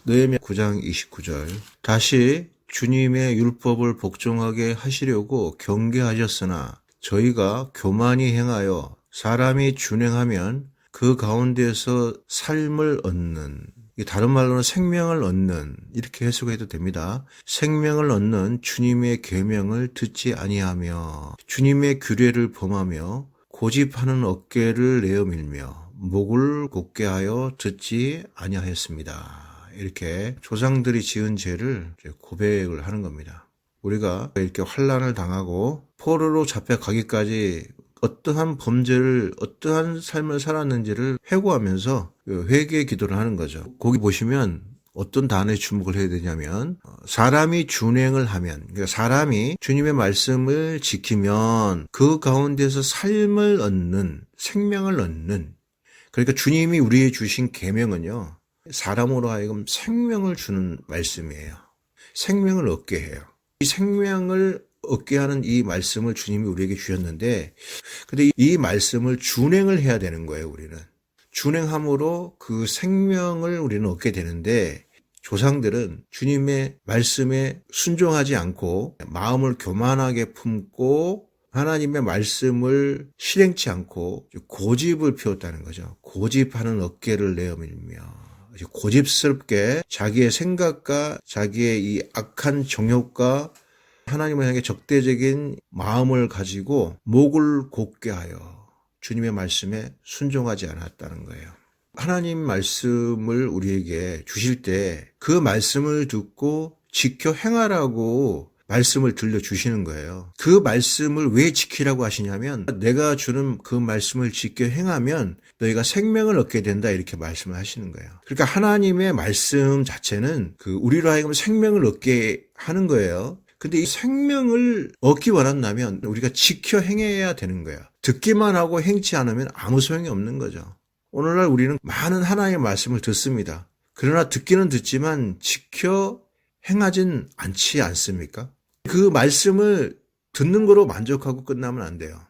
느헤미야 9장 29절. 다시 주님의 율법을 복종하게 하시려고 경계하셨으나 저희가 교만히 행하여 사람이 준행하면 그 가운데서 삶을 얻는, 다른 말로는 생명을 얻는, 이렇게 해석해도 됩니다. 생명을 얻는 주님의 계명을 듣지 아니하며 주님의 규례를 범하며 고집하는 어깨를 내어밀며 목을 곧게 하여 듣지 아니하였습니다. 이렇게 조상들이 지은 죄를 고백을 하는 겁니다. 우리가 이렇게 환난을 당하고 포로로 잡혀가기까지 어떠한 범죄를, 어떠한 삶을 살았는지를 회고하면서 회개 기도를 하는 거죠. 거기 보시면 어떤 단어에 주목을 해야 되냐면, 사람이 준행을 하면, 그러니까 사람이 주님의 말씀을 지키면 그 가운데서 삶을 얻는, 생명을 얻는, 그러니까 주님이 우리에게 주신 계명은요, 사람으로 하여금 생명을 주는 말씀이에요. 생명을 얻게 해요. 이 생명을 얻게 하는 이 말씀을 주님이 우리에게 주셨는데, 근데 이 말씀을 준행을 해야 되는 거예요, 우리는. 준행함으로 그 생명을 우리는 얻게 되는데, 조상들은 주님의 말씀에 순종하지 않고 마음을 교만하게 품고 하나님의 말씀을 실행치 않고 고집을 피웠다는 거죠. 고집하는 어깨를 내어밀며 고집스럽게 자기의 생각과 자기의 이 악한 정욕과 하나님을 향해 적대적인 마음을 가지고 목을 곧게 하여 주님의 말씀에 순종하지 않았다는 거예요. 하나님 말씀을 우리에게 주실 때 그 말씀을 듣고 지켜 행하라고 말씀을 들려주시는 거예요. 그 말씀을 왜 지키라고 하시냐면, 내가 주는 그 말씀을 지켜 행하면 너희가 생명을 얻게 된다, 이렇게 말씀을 하시는 거예요. 그러니까 하나님의 말씀 자체는 우리로 하여금 생명을 얻게 하는 거예요. 근데 이 생명을 얻기 원한다면 우리가 지켜 행해야 되는 거예요. 듣기만 하고 행치 않으면 아무 소용이 없는 거죠. 오늘날 우리는 많은 하나님의 말씀을 듣습니다. 그러나 듣기는 듣지만 지켜 행하진 않지 않습니까? 그 말씀을 듣는 거로 만족하고 끝나면 안 돼요.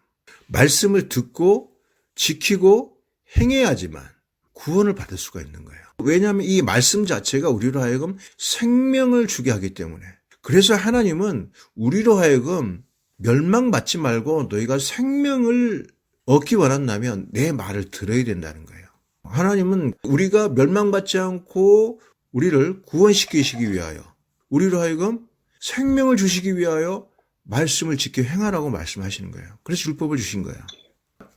말씀을 듣고 지키고 행해야지만 구원을 받을 수가 있는 거예요. 왜냐하면 이 말씀 자체가 우리로 하여금 생명을 주게 하기 때문에. 그래서 하나님은 우리로 하여금 멸망받지 말고 너희가 생명을 얻기 원한다면 내 말을 들어야 된다는 거예요. 하나님은 우리가 멸망받지 않고 우리를 구원시키시기 위하여, 우리로 하여금 생명을 주시기 위하여 말씀을 지켜 행하라고 말씀하시는 거예요. 그래서 율법을 주신 거예요.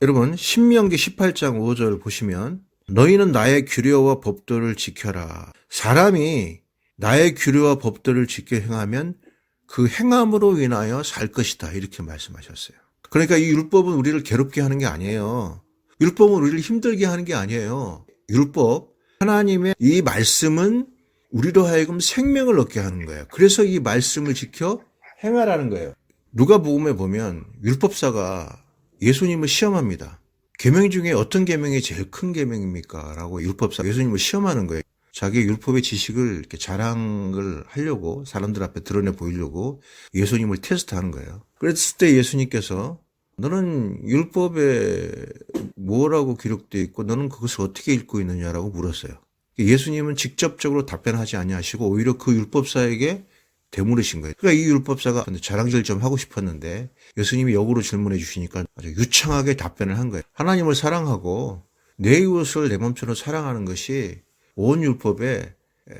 여러분, 신명기 18장 5절 보시면, 너희는 나의 규례와 법도를 지켜라. 사람이 나의 규례와 법도를 지켜 행하면 그 행함으로 인하여 살 것이다, 이렇게 말씀하셨어요. 그러니까 이 율법은 우리를 괴롭게 하는 게 아니에요. 율법은 우리를 힘들게 하는 게 아니에요. 율법, 하나님의 이 말씀은 우리로 하여금 생명을 얻게 하는 거예요. 그래서 이 말씀을 지켜 행하라는 거예요. 누가복음에 보면 율법사가 예수님을 시험합니다. 계명 중에 어떤 계명이 제일 큰 계명입니까? 라고 율법사가 예수님을 시험하는 거예요. 자기 율법의 지식을 이렇게 자랑을 하려고, 사람들 앞에 드러내 보이려고 예수님을 테스트하는 거예요. 그랬을 때 예수님께서, 너는 율법에 뭐라고 기록되어 있고 너는 그것을 어떻게 읽고 있느냐라고 물었어요. 예수님은 직접적으로 답변하지 아니하시고 오히려 그 율법사에게 되물으신 거예요. 그러니까 이 율법사가 자랑질 좀 하고 싶었는데 예수님이 역으로 질문해 주시니까 아주 유창하게 답변을 한 거예요. 하나님을 사랑하고 내 이웃을 내 몸처럼 사랑하는 것이 온 율법의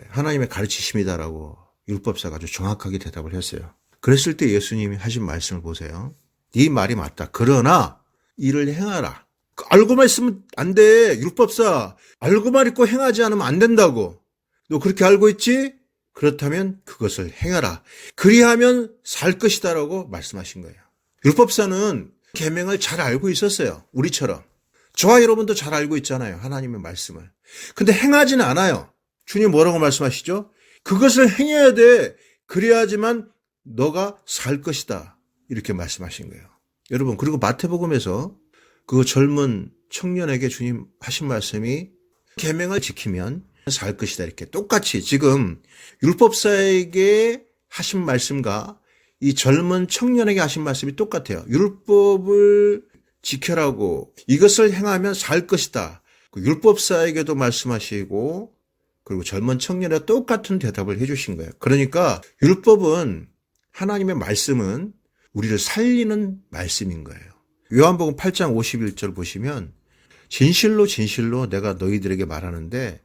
하나님의 가르치심이다라고 율법사가 아주 정확하게 대답을 했어요. 그랬을 때 예수님이 하신 말씀을 보세요. 네 말이 맞다. 그러나 이를 행하라. 알고만 있으면 안 돼. 율법사. 알고만 있고 행하지 않으면 안 된다고. 너 그렇게 알고 있지? 그렇다면 그것을 행하라. 그리하면 살 것이다라고 말씀하신 거예요. 율법사는 계명을 잘 알고 있었어요. 우리처럼. 저와 여러분도 잘 알고 있잖아요. 하나님의 말씀을. 근데 행하지는 않아요. 주님 뭐라고 말씀하시죠? 그것을 행해야 돼. 그래야지만 너가 살 것이다. 이렇게 말씀하신 거예요. 여러분, 그리고 마태복음에서 그 젊은 청년에게 주님 하신 말씀이 계명을 지키면 살 것이다. 이렇게 똑같이 지금 율법사에게 하신 말씀과 이 젊은 청년에게 하신 말씀이 똑같아요. 율법을 지켜라고, 이것을 행하면 살 것이다. 그 율법사에게도 말씀하시고 그리고 젊은 청년과 똑같은 대답을 해주신 거예요. 그러니까 율법은 하나님의 말씀은 우리를 살리는 말씀인 거예요. 요한복음 8장 51절 보시면 진실로 진실로 내가 너희들에게 말하는데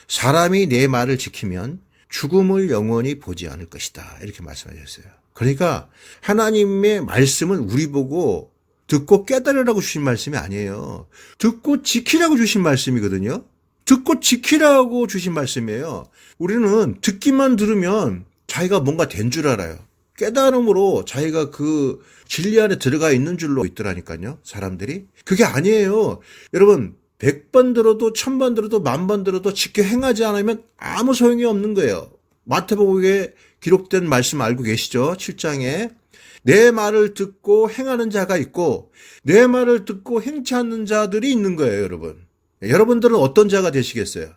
사람이 내 말을 지키면 죽음을 영원히 보지 않을 것이다. 이렇게 말씀하셨어요. 그러니까 하나님의 말씀은 우리 보고 듣고 깨달으라고 주신 말씀이 아니에요. 듣고 지키라고 주신 말씀이거든요. 듣고 지키라고 주신 말씀이에요. 우리는 듣기만 들으면 자기가 뭔가 된 줄 알아요. 깨달음으로 자기가 그 진리 안에 들어가 있는 줄로 있더라니까요. 사람들이. 그게 아니에요. 여러분 100번 들어도 1000번 들어도 10,000번 들어도 지켜 행하지 않으면 아무 소용이 없는 거예요. 마태복음에 기록된 말씀 알고 계시죠? 7장에 내 말을 듣고 행하는 자가 있고 내 말을 듣고 행치 않는 자들이 있는 거예요, 여러분. 여러분들은 어떤 자가 되시겠어요?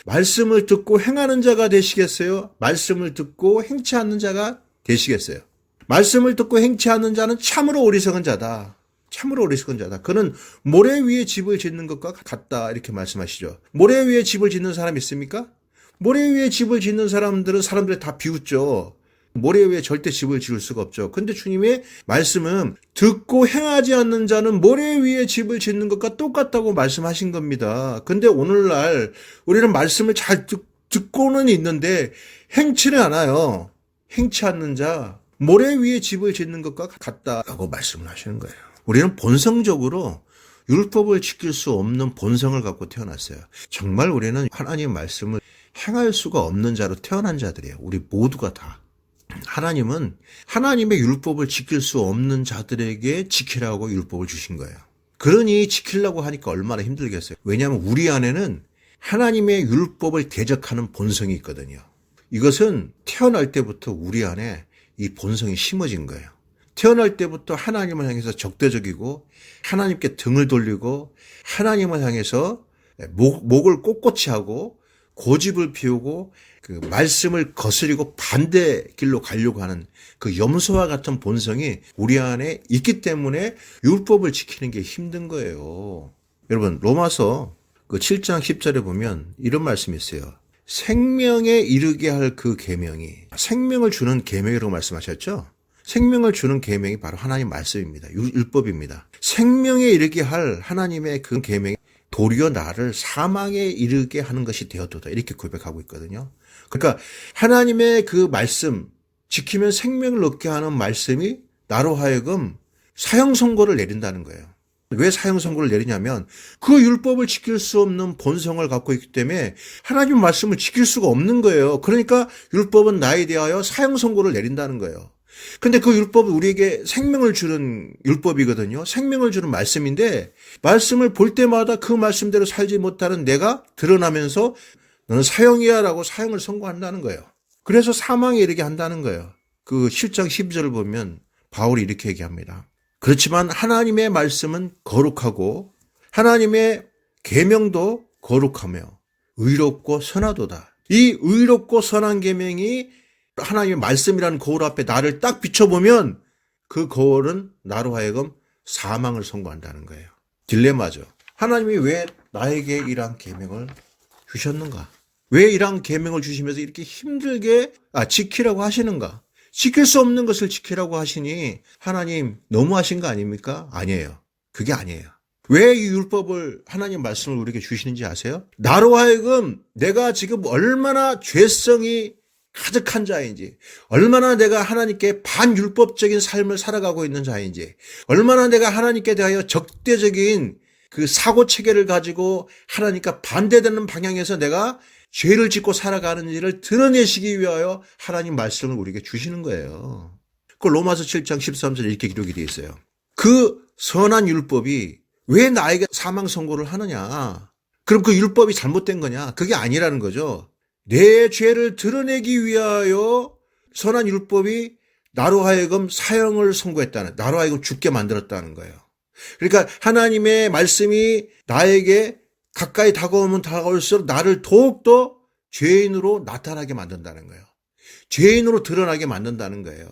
말씀을 듣고 행하는 자가 되시겠어요? 말씀을 듣고 행치 않는 자가 되시겠어요? 말씀을 듣고 행치 않는 자는 참으로 어리석은 자다. 참으로 어리석은 자다. 그는 모래 위에 집을 짓는 것과 같다. 이렇게 말씀하시죠. 모래 위에 집을 짓는 사람 있습니까? 모래 위에 집을 짓는 사람들은 사람들이 다 비웃죠. 모래 위에 절대 집을 지을 수가 없죠. 근데 주님의 말씀은 듣고 행하지 않는 자는 모래 위에 집을 짓는 것과 똑같다고 말씀하신 겁니다. 근데 오늘날 우리는 말씀을 잘 듣고는 있는데 행치는 않아요. 행치 않는 자, 모래 위에 집을 짓는 것과 같다라고 말씀을 하시는 거예요. 우리는 본성적으로 율법을 지킬 수 없는 본성을 갖고 태어났어요. 정말 우리는 하나님의 말씀을 행할 수가 없는 자로 태어난 자들이에요. 우리 모두가 다. 하나님은 하나님의 율법을 지킬 수 없는 자들에게 지키라고 율법을 주신 거예요. 그러니 지키려고 하니까 얼마나 힘들겠어요. 왜냐하면 우리 안에는 하나님의 율법을 대적하는 본성이 있거든요. 이것은 태어날 때부터 우리 안에 이 본성이 심어진 거예요. 태어날 때부터 하나님을 향해서 적대적이고 하나님께 등을 돌리고 하나님을 향해서 목을 꼿꼿이 하고 고집을 피우고 그 말씀을 거스리고 반대 길로 가려고 하는 그 염소와 같은 본성이 우리 안에 있기 때문에 율법을 지키는 게 힘든 거예요. 여러분 로마서 그 7장 10절에 보면 이런 말씀이 있어요. 생명에 이르게 할 그 계명이 생명을 주는 계명이라고 말씀하셨죠. 생명을 주는 계명이 바로 하나님 말씀입니다. 율법입니다. 생명에 이르게 할 하나님의 그 계명이 도리어 나를 사망에 이르게 하는 것이 되었도다. 이렇게 고백하고 있거든요. 그러니까 하나님의 그 말씀, 지키면 생명을 얻게 하는 말씀이 나로 하여금 사형 선고를 내린다는 거예요. 왜 사형 선고를 내리냐면 그 율법을 지킬 수 없는 본성을 갖고 있기 때문에 하나님 말씀을 지킬 수가 없는 거예요. 그러니까 율법은 나에 대하여 사형 선고를 내린다는 거예요. 근데 그 율법은 우리에게 생명을 주는 율법이거든요. 생명을 주는 말씀인데 말씀을 볼 때마다 그 말씀대로 살지 못하는 내가 드러나면서 너는 사형이야 라고 사형을 선고한다는 거예요. 그래서 사망에 이르게 한다는 거예요. 그 7장 12절을 보면 바울이 이렇게 얘기합니다. 그렇지만 하나님의 말씀은 거룩하고 하나님의 계명도 거룩하며 의롭고 선하도다. 이 의롭고 선한 계명이 하나님의 말씀이라는 거울 앞에 나를 딱 비춰보면 그 거울은 나로 하여금 사망을 선고한다는 거예요. 딜레마죠. 하나님이 왜 나에게 이러한 계명을 주셨는가? 왜 이러한 계명을 주시면서 이렇게 힘들게 지키라고 하시는가? 지킬 수 없는 것을 지키라고 하시니 하나님 너무하신 거 아닙니까? 아니에요. 그게 아니에요. 왜 이 율법을 하나님 말씀을 우리에게 주시는지 아세요? 나로 하여금 내가 지금 얼마나 죄성이 가득한 자인지, 얼마나 내가 하나님께 반율법적인 삶을 살아가고 있는 자인지, 얼마나 내가 하나님께 대하여 적대적인 그 사고 체계를 가지고 하나님과 반대되는 방향에서 내가 죄를 짓고 살아가는지를 드러내시기 위하여 하나님 말씀을 우리에게 주시는 거예요. 그 로마서 7장 13절에 이렇게 기록이 되어 있어요. 그 선한 율법이 왜 나에게 사망 선고를 하느냐? 그럼 그 율법이 잘못된 거냐? 그게 아니라는 거죠. 내 죄를 드러내기 위하여 선한 율법이 나로 하여금 사형을 선고했다는, 나로 하여금 죽게 만들었다는 거예요. 그러니까 하나님의 말씀이 나에게 가까이 다가오면 다가올수록 나를 더욱더 죄인으로 나타나게 만든다는 거예요. 죄인으로 드러나게 만든다는 거예요.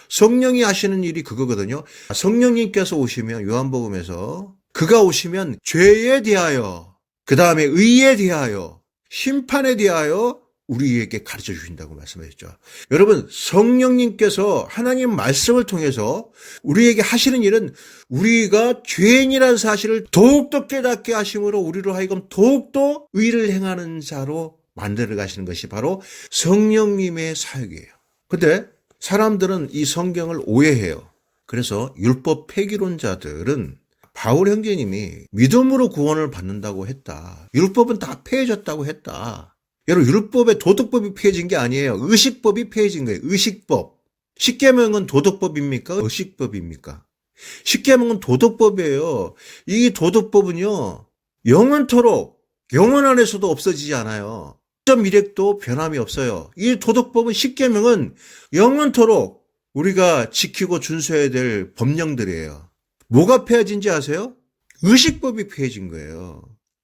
성령이 하시는 일이 그거거든요. 성령님께서 오시면 요한복음에서 그가 오시면 죄에 대하여 그 다음에 의에 대하여 심판에 대하여 우리에게 가르쳐 주신다고 말씀하셨죠. 여러분, 성령님께서 하나님 말씀을 통해서 우리에게 하시는 일은 우리가 죄인이라는 사실을 더욱더 깨닫게 하심으로 우리로 하여금 더욱더 의를 행하는 자로 만들어 가시는 것이 바로 성령님의 사역이에요. 근데 사람들은 이 성경을 오해해요. 그래서 율법 폐기론자들은 바울 형제님이 믿음으로 구원을 받는다고 했다. 율법은 다 폐해졌다고 했다. 여러분, 율법의 도덕법이 폐해진 게 아니에요. 의식법이 폐해진 거예요. 의식법. 십계명은 도덕법입니까? 의식법입니까? 십계명은 도덕법이에요. 이 도덕법은요, 영원토록 영원 안에서도 없어지지 않아요. 미래도 변함이 없어요. 이 도덕법은 십계명은 영원토록 우리가 지키고 준수해야 될 법령들이에요. 뭐가 폐해진지 아세요? 의식법이 폐해진 거예요.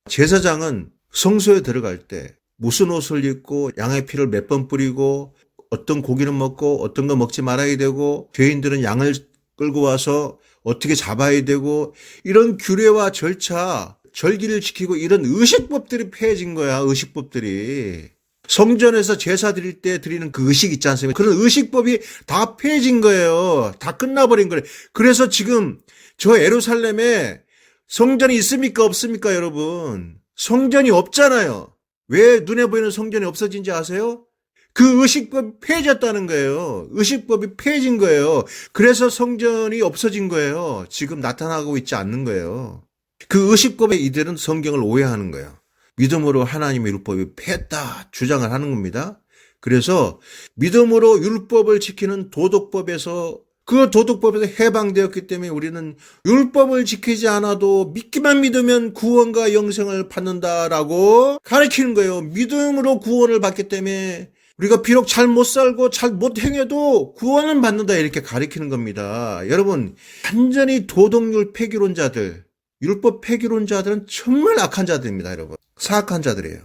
제사장은 성소에 들어갈 때 무슨 옷을 입고 양의 피를 몇 번 뿌리고 어떤 고기는 먹고 어떤 거 먹지 말아야 되고 죄인들은 양을 끌고 와서 어떻게 잡아야 되고 이런 규례와 절차, 절기를 지키고 이런 의식법들이 폐해진 거야. 의식법들이. 성전에서 제사 드릴 때 드리는 그 의식 있지 않습니까? 그런 의식법이 다 폐해진 거예요. 다 끝나버린 거예요. 그래서 지금 저 예루살렘에 성전이 있습니까? 없습니까, 여러분? 성전이 없잖아요. 왜 눈에 보이는 성전이 없어진지 아세요? 그 의식법이 폐해졌다는 거예요. 의식법이 폐해진 거예요. 그래서 성전이 없어진 거예요. 지금 나타나고 있지 않는 거예요. 그 의식법의 이들은 성경을 오해하는 거예요. 믿음으로 하나님의 율법이 폐했다 주장을 하는 겁니다. 그래서 믿음으로 율법을 지키는 도덕법에서 그 도덕법에서 해방되었기 때문에 우리는 율법을 지키지 않아도 믿기만 믿으면 구원과 영생을 받는다라고 가르치는 거예요. 믿음으로 구원을 받기 때문에 우리가 비록 잘 못 살고 잘 못 행해도 구원은 받는다 이렇게 가르치는 겁니다. 여러분, 완전히 도덕률 폐기론자들, 율법 폐기론자들은 정말 악한 자들입니다. 여러분, 사악한 자들이에요.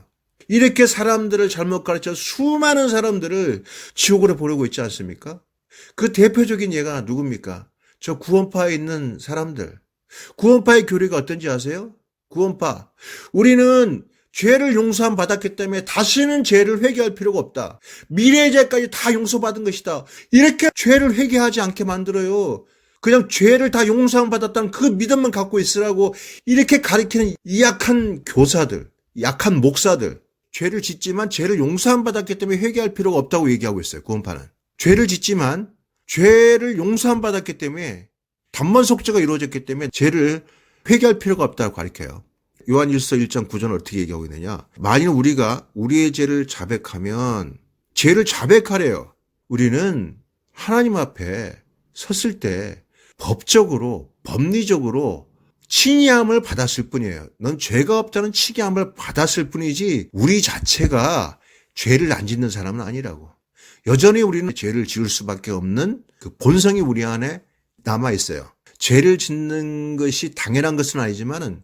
이렇게 사람들을 잘못 가르쳐 수많은 사람들을 지옥으로 보내고 있지 않습니까? 그 대표적인 예가 누굽니까? 저 구원파에 있는 사람들. 구원파의 교리가 어떤지 아세요? 구원파. 우리는 죄를 용서함 받았기 때문에 다시는 죄를 회개할 필요가 없다. 미래의 죄까지 다 용서받은 것이다. 이렇게 죄를 회개하지 않게 만들어요. 그냥 죄를 다 용서함 받았다는 그 믿음만 갖고 있으라고 이렇게 가리키는 이 약한 교사들, 약한 목사들. 죄를 짓지만 죄를 용서함 받았기 때문에 회개할 필요가 없다고 얘기하고 있어요. 구원파는. 죄를 짓지만 죄를 용서함 받았기 때문에 단번 속죄가 이루어졌기 때문에 죄를 회개할 필요가 없다고 가르쳐요. 요한일서 1장 9절은 어떻게 얘기하고 있느냐. 만일 우리가 우리의 죄를 자백하면 죄를 자백하래요. 우리는 하나님 앞에 섰을 때 법적으로 법리적으로 칭의함을 받았을 뿐이에요. 넌 죄가 없다는 칭의함을 받았을 뿐이지 우리 자체가 죄를 안 짓는 사람은 아니라고. 여전히 우리는 죄를 지을 수밖에 없는 그 본성이 우리 안에 남아 있어요. 죄를 짓는 것이 당연한 것은 아니지만은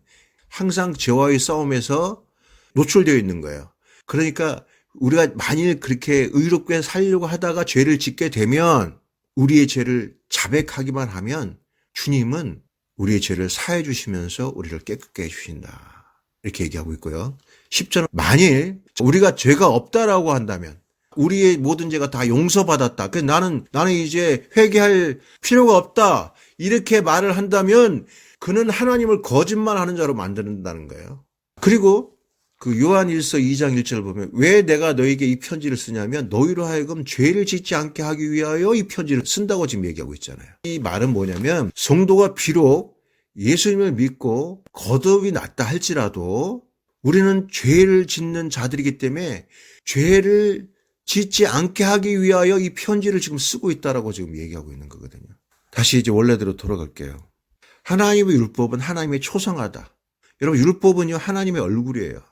항상 죄와의 싸움에서 노출되어 있는 거예요. 그러니까 우리가 만일 그렇게 의롭게 살려고 하다가 죄를 짓게 되면 우리의 죄를 자백하기만 하면 주님은 우리의 죄를 사해 주시면서 우리를 깨끗게 해 주신다. 이렇게 얘기하고 있고요. 10절은 만일 우리가 죄가 없다라고 한다면 우리의 모든 죄가 다 용서받았다. 그래서 나는 이제 회개할 필요가 없다. 이렇게 말을 한다면 그는 하나님을 거짓말하는 자로 만든다는 거예요. 그리고 그 요한일서 2장 1절을 보면 왜 내가 너에게 이 편지를 쓰냐면 너희로 하여금 죄를 짓지 않게 하기 위하여 이 편지를 쓴다고 지금 얘기하고 있잖아요. 이 말은 뭐냐면 성도가 비록 예수님을 믿고 거듭이 났다 할지라도 우리는 죄를 짓는 자들이기 때문에 죄를 짓지 않게 하기 위하여 이 편지를 지금 쓰고 있다라고 지금 얘기하고 있는 거거든요. 다시 이제 원래대로 돌아갈게요. 하나님의 율법은 하나님의 초상하다. 여러분, 율법은요 하나님의 얼굴이에요.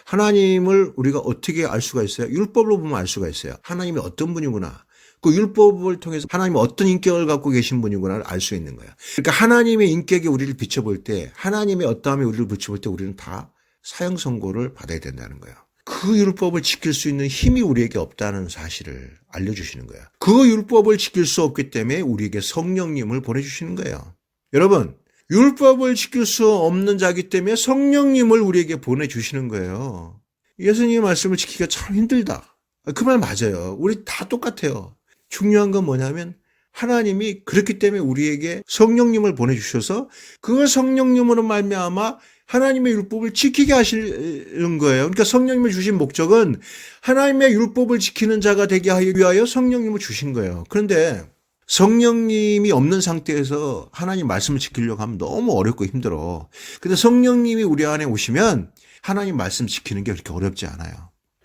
하나님을 우리가 어떻게 알 수가 있어요? 율법으로 보면 알 수가 있어요. 하나님이 어떤 분이구나. 그 율법을 통해서 하나님이 어떤 인격을 갖고 계신 분이구나를 알 수 있는 거예요. 그러니까 하나님의 인격에 우리를 비춰볼 때, 하나님의 어떠함에 우리를 비춰볼 때 우리는 다 사형 선고를 받아야 된다는 거예요. 그 율법을 지킬 수 있는 힘이 우리에게 없다는 사실을 알려주시는 거예요. 그 율법을 지킬 수 없기 때문에 우리에게 성령님을 보내주시는 거예요. 여러분, 율법을 지킬 수 없는 자이기 때문에 성령님을 우리에게 보내주시는 거예요. 예수님의 말씀을 지키기가 참 힘들다. 그 말 맞아요. 우리 다 똑같아요. 중요한 건 뭐냐면 하나님이 그렇기 때문에 우리에게 성령님을 보내주셔서 그 성령님으로 말미암아 하나님의 율법을 지키게 하시는 거예요. 그러니까 성령님을 주신 목적은 하나님의 율법을 지키는 자가 되게 하기 위하여 성령님을 주신 거예요. 그런데 성령님이 없는 상태에서 하나님 말씀을 지키려고 하면 너무 어렵고 힘들어. 근데 성령님이 우리 안에 오시면 하나님 말씀 지키는 게 그렇게 어렵지 않아요.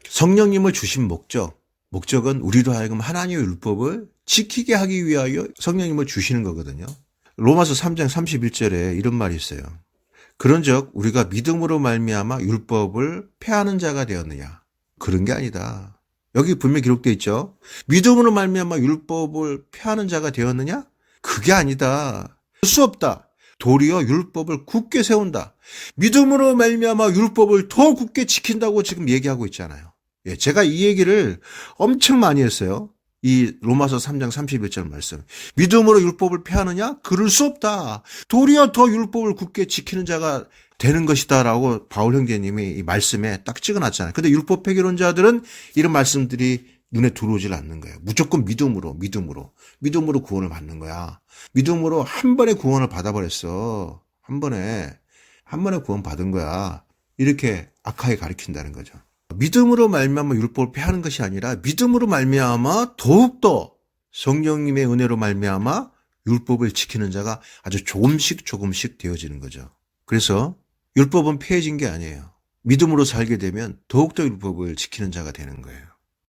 성령님을 주신 목적은 우리로 하여금 하나님의 율법을 지키게 하기 위하여 성령님을 주시는 거거든요. 로마서 3장 31절에 이런 말이 있어요. 그런즉 우리가 믿음으로 말미암아 율법을 폐하는 자가 되었느냐? 그런 게 아니다. 여기 분명히 기록되어 있죠. 믿음으로 말미암아 율법을 폐하는 자가 되었느냐? 그게 아니다. 할 수 없다. 도리어 율법을 굳게 세운다. 믿음으로 말미암아 율법을 더 굳게 지킨다고 지금 얘기하고 있잖아요. 예, 제가 이 얘기를 엄청 많이 했어요. 이 로마서 3장 31절 말씀. 믿음으로 율법을 폐하느냐? 그럴 수 없다. 도리어 더 율법을 굳게 지키는 자가 되는 것이다 라고 바울 형제님이 이 말씀에 딱 찍어놨잖아요. 근데 율법 폐기론자들은 이런 말씀들이 눈에 들어오질 않는 거예요. 무조건 믿음으로 구원을 받는 거야. 믿음으로 한 번에 구원을 받아버렸어. 한 번에 구원 받은 거야. 이렇게 악하게 가르친다는 거죠. 믿음으로 말미암아 율법을 폐하는 것이 아니라 믿음으로 말미암아 더욱더 성령님의 은혜로 말미암아 율법을 지키는 자가 아주 조금씩 되어지는 거죠. 그래서 율법은 폐해진 게 아니에요. 믿음으로 살게 되면 더욱더 율법을 지키는 자가 되는 거예요.